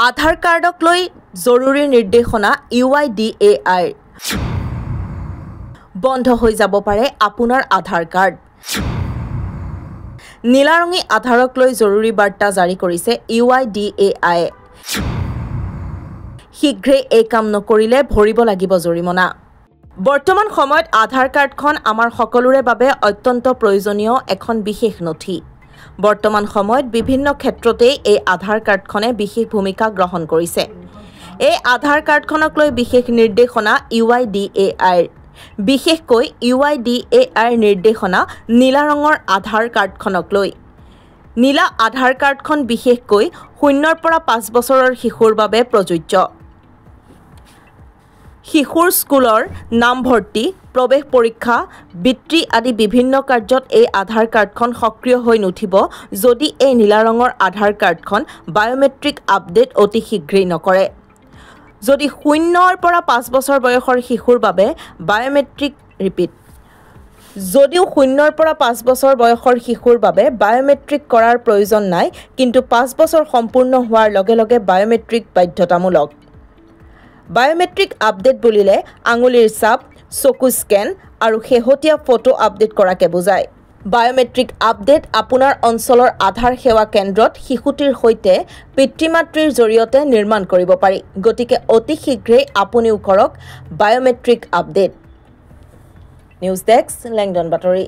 আধাৰ কাৰ্ডক লৈ জৰুৰী নিৰ্দেশনা UIDAI বন্ধ হৈ যাব পাৰে আপোনাৰ আধাৰ কাৰ্ড নীলাৰঙী আধাৰক লৈ জৰুৰী বাৰ্তা জাৰি কৰিছে UIDAI শীঘ্ৰে এই কাম নকৰিলে ভৰিব লাগিব জৰিমনা বৰ্তমান সময়ত আধাৰ কাৰ্ডখন আমাৰ সকলোৰে বাবে অত্যন্ত প্ৰয়োজনীয় এখন বিশেষ নথি বৰ্তমান সময়ত বিভিন্ন ক্ষেত্ৰতে এই আধাৰ কাৰ্ডখনে বিশেষ ভূমিকা গ্ৰহণ কৰিছে এই আধাৰ কাৰ্ডখনক লৈ বিশেষ নিৰ্দেশনা UIDAI বিশেষকৈ UIDAI নিৰ্দেশনা নীলা ৰঙৰ আধাৰ কাৰ্ডখনক লৈ নীলা আধাৰ কাৰ্ডখন বিশেষকৈ 0 পৰা 5 বছৰৰ শিশুৰ বাবে প্ৰযোজ্য শিশুৰ স্কুলৰ নামভৰ্তি প্ৰৱেশ পৰীক্ষা বৃত্তি আদি বিভিন্ন কাৰ্যত এই আধাৰ কাৰ্ডখন সক্ৰিয় হৈ নুঠিব যদি এই নীলা ৰঙৰ আধাৰ কাৰ্ডখন বায়োমেট্ৰিক আপডেট অতি শীঘ্ৰেই নকৰে যদি 0 পৰা 5 বছৰ বয়সৰ শিশুৰ বাবে বায়োমেট্ৰিক ৰিপিট যদিও 0 পৰা 5 বছৰ বয়সৰ শিশুৰ বাবে বায়োমেট্ৰিক কৰাৰ প্ৰয়োজন নাই কিন্তু 5 বছৰ সম্পূৰ্ণ হোৱাৰ লগে লগে বায়োমেট্ৰিক বাধ্যতামূলক বায়োমেট্ৰিক আপডেট বুলিলে আঙুলিৰ ছাপ চকু স্কেন আৰু শেহতীয়া ফটো আপডেট কৰাকে বুজায় বায়োমেট্ৰিক আপডেট আপোনাৰ অঞ্চলৰ আধাৰ সেৱা কেন্দ্ৰত শিশুটিৰ সৈতে পিতৃ-মাতৃৰ জৰিয়তে নিৰ্মাণ কৰিব পাৰি গতিকে অতি শীঘ্ৰেই আপুনিও কৰক biometric update news desk Langdon বাতৰি